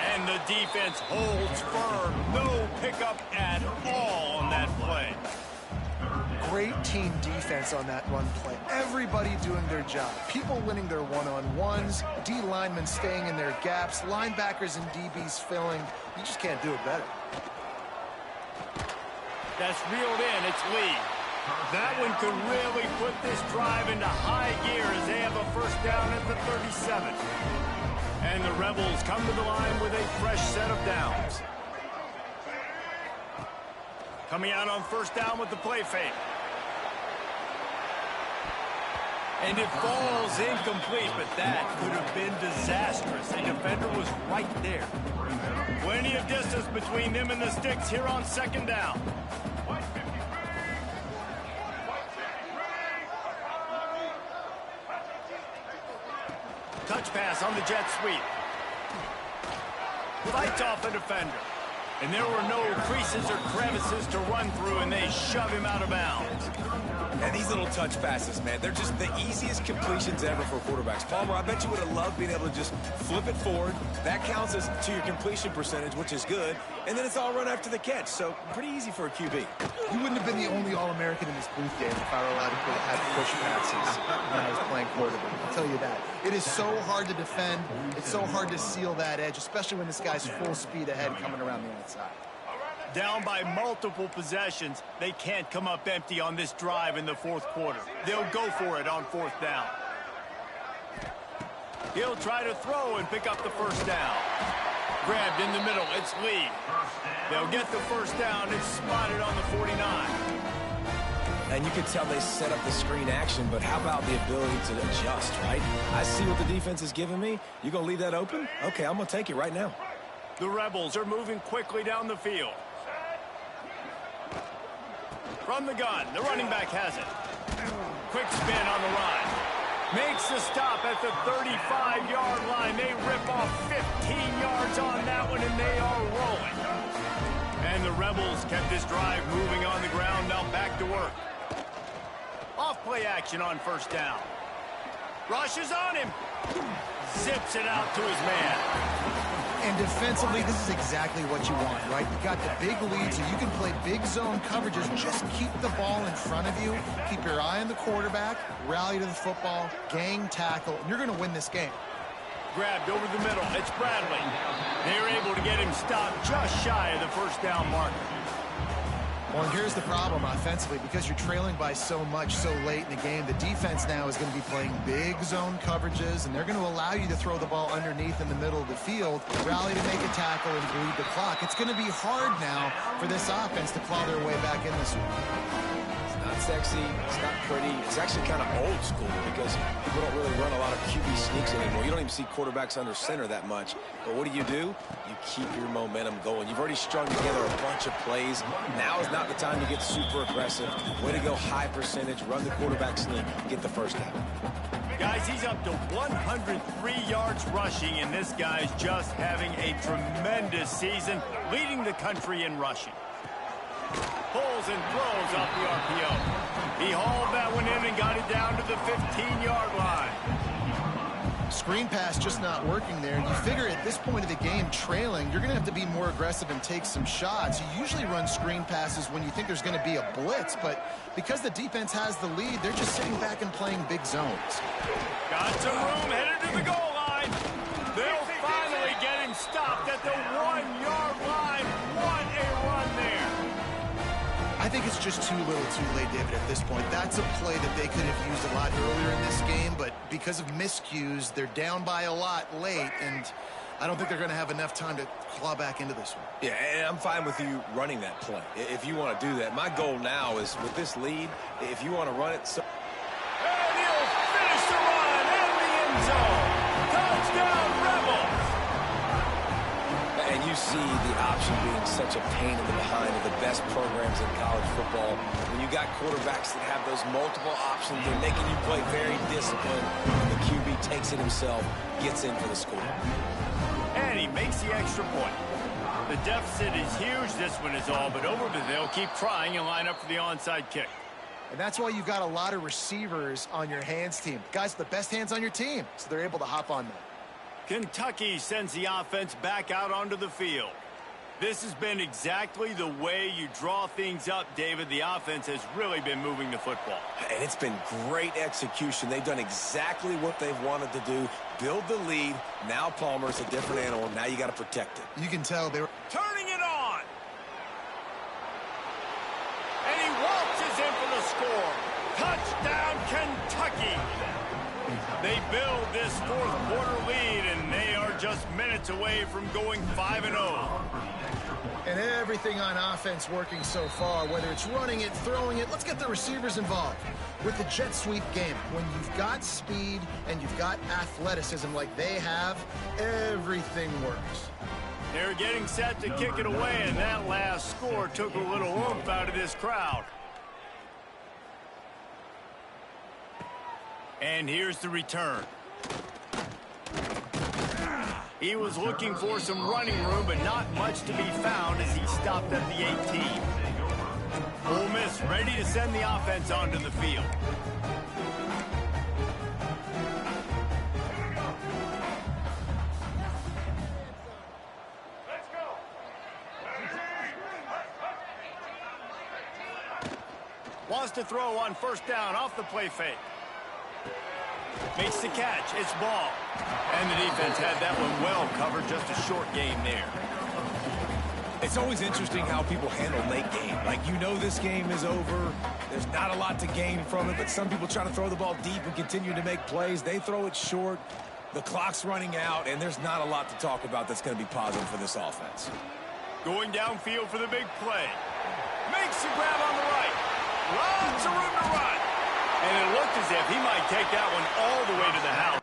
And the defense holds firm. No pickup at all on that play. Great team defense on that run play. Everybody doing their job. People winning their one-on-ones, D linemen staying in their gaps, linebackers and DBs filling. You just can't do it better. That's reeled in. It's Lee. That one could really put this drive into high gear as they have a 1st down at the 37. And the Rebels come to the line with a fresh set of downs. Coming out on 1st down with the play fake. And it falls incomplete, but that could have been disastrous. A defender was right there. Plenty of distance between them and the sticks here on 2nd down. Touch pass on the jet sweep. Fights off a defender. And there were no creases or crevices to run through, and they shove him out of bounds. And these little touch passes, man, they're just the easiest completions ever for quarterbacks. Palmer, I bet you would have loved being able to just flip it forward. That counts as to your completion percentage, which is good. And then it's all run after the catch, so pretty easy for a QB. You wouldn't have been the only All-American in this booth, Dave, if I were allowed to have push passes when I was playing quarterback. I'll tell you that. It is so hard to defend. It's so hard to seal that edge, especially when this guy's full speed ahead coming around the outside. Down by multiple possessions, they can't come up empty on this drive in the fourth quarter. They'll go for it on fourth down. He'll try to throw and pick up the first down. Grabbed in the middle, it's Lee. They'll get the first down. It's spotted on the 49. And you can tell they set up the screen action, but how about the ability to adjust, right? I see what the defense is giving me. You gonna leave that open? Okay, I'm gonna take it right now. The Rebels are moving quickly down the field. From the gun, the running back has it. Quick spin on the run. Makes the stop at the 35-yard line. They rip off 15 yards on that one, and they are rolling. And the Rebels kept this drive moving on the ground. Now back to work. Off-play action on first down. Rushes on him. Zips it out to his man. And defensively, this is exactly what you want, right? You got the big lead, so you can play big zone coverages. Just keep the ball in front of you. Keep your eye on the quarterback. Rally to the football. Gang tackle. And you're going to win this game. Grabbed over the middle. It's Bradley. They're able to get him stopped just shy of the first down marker. Well, and here's the problem offensively. Because you're trailing by so much so late in the game, the defense now is going to be playing big zone coverages, and they're going to allow you to throw the ball underneath in the middle of the field, rally to make a tackle, and bleed the clock. It's going to be hard now for this offense to claw their way back in this one. It's not sexy. It's not pretty. It's actually kind of old school because people don't really run a lot of QB sneaks anymore. You don't even see quarterbacks under center that much. But what do? You keep your momentum going. You've already strung together a bunch of plays. Now is not the time to get super aggressive. Way to go high percentage. Run the quarterback sneak. Get the first down. Guys, he's up to 103 yards rushing, and this guy's just having a tremendous season, leading the country in rushing. Pulls and throws off the RPO. He hauled that one in and got it down to the 15-yard line. Screen pass just not working there. You figure at this point of the game, trailing, you're going to have to be more aggressive and take some shots. You usually run screen passes when you think there's going to be a blitz, but because the defense has the lead, they're just sitting back and playing big zones. Got some room, headed to the goal line. They'll finally get him stopped at the 1-yard line. What a run there. I think it's just too little too late, David, at this point. That's a play that they could have used a lot earlier in this game, but because of miscues, they're down by a lot late, and I don't think they're going to have enough time to claw back into this one. Yeah, and I'm fine with you running that play if you want to do that. My goal now is with this lead, if you want to run it. So and he'll finish the run in the end zone. Touchdown, Rebels. And you see the option being such a pain in the behind of the best programs in college football. When you got quarterbacks that have those multiple options, they're making you play very disciplined. The QB takes it himself, gets in for the score. And he makes the extra point. The deficit is huge. This one is all but over, but they'll keep trying and line up for the onside kick. And that's why you've got a lot of receivers on your hands team. Guys with the best hands on your team, so they're able to hop on that. Kentucky sends the offense back out onto the field. This has been exactly the way you draw things up, David. The offense has really been moving the football. And it's been great execution. They've done exactly what they've wanted to do. Build the lead. Now Palmer's a different animal. Now you got to protect it. You can tell they were turning it on. And he waltzes in for the score. Touchdown, Kentucky. They build this fourth quarter lead, and they are just minutes away from going 5-0. And everything on offense working so far, whether it's running it, throwing it. Let's get the receivers involved. With the jet sweep game, when you've got speed and you've got athleticism like they have, everything works. They're getting set to kick it away, and that last score took a little oomph out of this crowd. And here's the return. He was looking for some running room, but not much to be found as he stopped at the 18. Ole Miss ready to send the offense onto the field. Wants to throw on first down off the play fake. Makes the catch. It's ball. And the defense had that one well covered. Just a short game there. It's always interesting how people handle late game. Like, you know this game is over. There's not a lot to gain from it, but some people try to throw the ball deep and continue to make plays. They throw it short. The clock's running out, and there's not a lot to talk about that's going to be positive for this offense. Going downfield for the big play. Makes the grab on the right. Lots of room to run. And it looked as if he might take that one all the way to the house.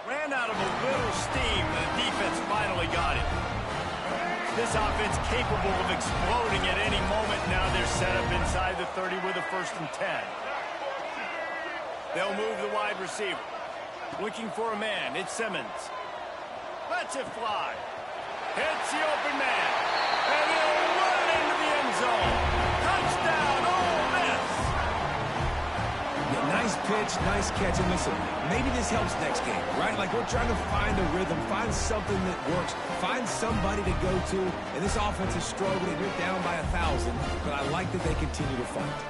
Ran out of a little steam, and the defense finally got it. This offense capable of exploding at any moment. Now they're set up inside the 30 with a 1st and 10. They'll move the wide receiver. Looking for a man. It's Simmons. Lets it fly. Hits the open man. And he'll run into the end zone. Touchdown, Ole Miss. Yeah, nice pitch, nice catch. And listen, maybe this helps next game, right? Like, we're trying to find a rhythm, find something that works, find somebody to go to. And this offense is struggling. You're down by 1,000, but I like that they continue to fight.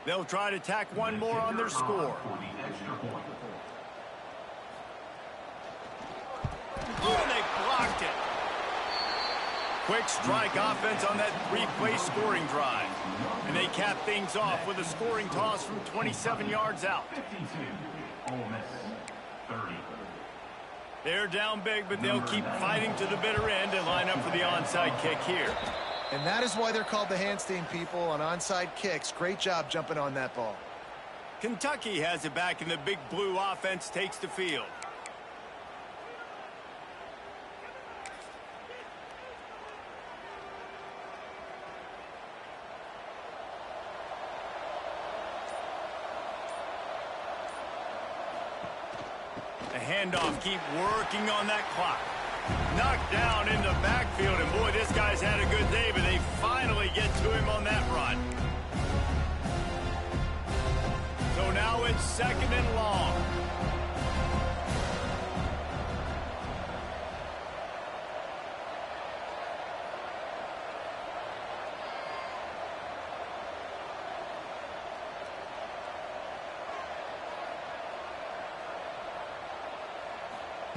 They'll try to tack one more on their score. Oh, they blocked it. Quick strike offense on that 3-play scoring drive. And they cap things off with a scoring toss from 27 yards out. 52, Ole Miss, 30. They're down big, but they'll keep fighting to the bitter end and line up for the onside kick here. And that is why they're called the Handstein people on onside kicks. Great job jumping on that ball. Kentucky has it back, and the big blue offense takes the field. The handoff, keep working on that clock. Knocked down in the backfield, and boy, this guy's had a good day, but they finally get to him on that run. So now it's 2nd and long.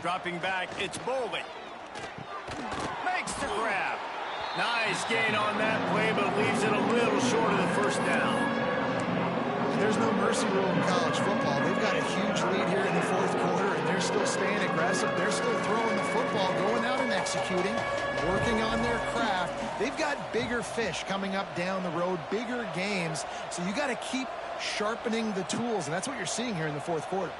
Dropping back, it's Bowling. Makes the grab. Nice gain on that play, but leaves it a little short of the 1st down. There's no mercy rule in college football. They've got a huge lead here in the 4th quarter, and they're still staying aggressive. They're still throwing the football, going out and executing, working on their craft. They've got bigger fish coming up down the road, bigger games, so you got to keep sharpening the tools, and that's what you're seeing here in the 4th quarter.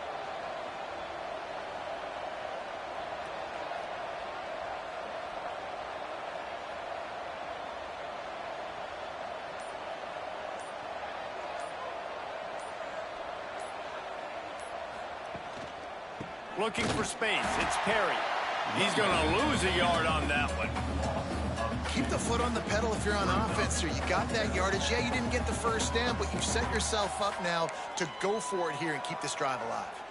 Looking for space. It's Perry. He's going to lose a yard on that one. Keep the foot on the pedal if you're on offense here. You got that yardage. Yeah, you didn't get the 1st down, but you've set yourself up now to go for it here and keep this drive alive.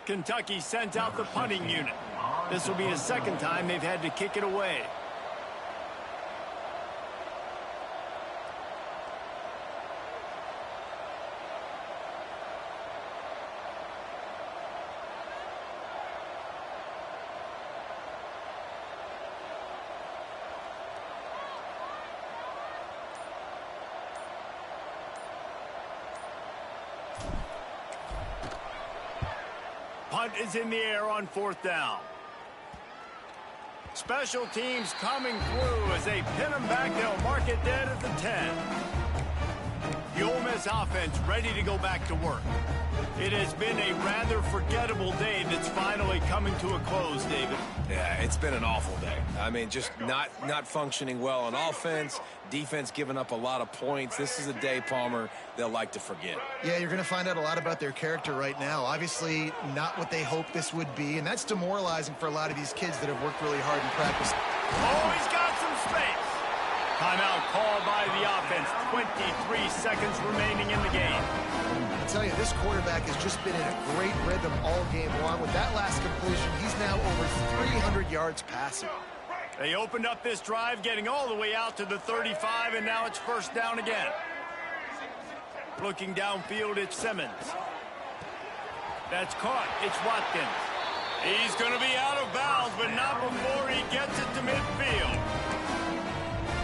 Kentucky sent out the punting unit. This will be the 2nd time they've had to kick it away. Punt is in the air on 4th down. Special teams coming through as they pin them back. They'll mark it dead at the 10. The Ole Miss offense ready to go back to work. It has been a rather forgettable day that's finally coming to a close, David. Yeah, it's been an awful day. I mean, just not functioning well on offense, defense giving up a lot of points. This is a day, Palmer, they'll like to forget. Yeah, you're going to find out a lot about their character right now. Obviously, not what they hoped this would be, and that's demoralizing for a lot of these kids that have worked really hard in practice. Oh, he's got some space. Timeout called by the offense. 23 seconds remaining in the game. I tell you, this quarterback has just been in a great rhythm all game long. With that last completion, he's now over 300 yards passing. They opened up this drive, getting all the way out to the 35, and now it's first down again. Looking downfield, it's Simmons. That's caught. It's Watkins. He's going to be out of bounds, but not before he gets it to midfield.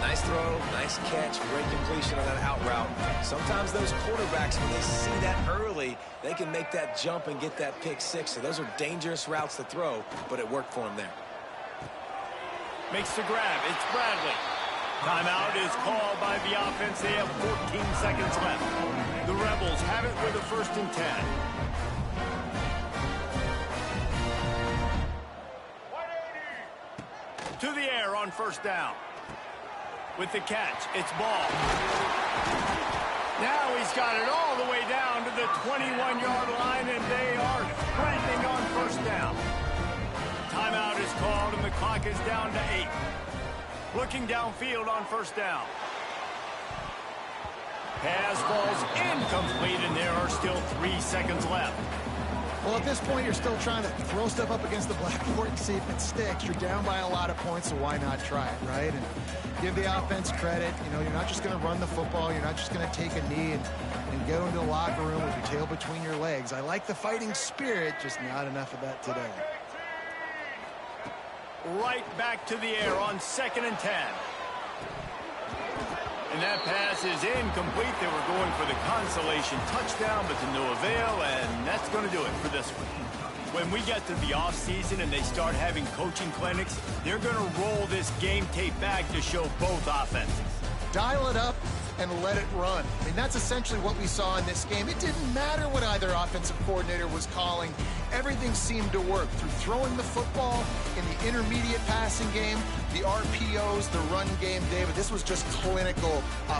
Nice throw, nice catch, great completion on that out route. Sometimes those quarterbacks, when they see that early, they can make that jump and get that pick six. So those are dangerous routes to throw, but it worked for him there. Makes the grab. It's Bradley. Timeout is called by the offense. They have 14 seconds left. The Rebels have it with a 1st and 10. To the air on first down. With the catch, it's Ball. Now he's got it all the way down to the 21-yard line, and they are threatening on first down. Timeout is called, and the clock is down to 8. Looking downfield on first down. Pass falls incomplete, and there are still 3 seconds left. Well, at this point, you're still trying to throw stuff up against the blackboard and see if it sticks. You're down by a lot of points, so why not try it, right? And give the offense credit. You know, you're not just going to run the football. You're not just going to take a knee and go into the locker room with your tail between your legs. I like the fighting spirit, just not enough of that today. Right back to the air on 2nd and 10. And that pass is incomplete. They were going for the consolation touchdown, but to no avail, and that's going to do it for this one. When we get to the offseason and they start having coaching clinics, they're going to roll this game tape back to show both offenses. Dial it up and let it run. I mean, that's essentially what we saw in this game. It didn't matter what either offensive coordinator was calling. Everything seemed to work through throwing the football in the intermediate passing game, the RPOs, the run game. David, this was just clinical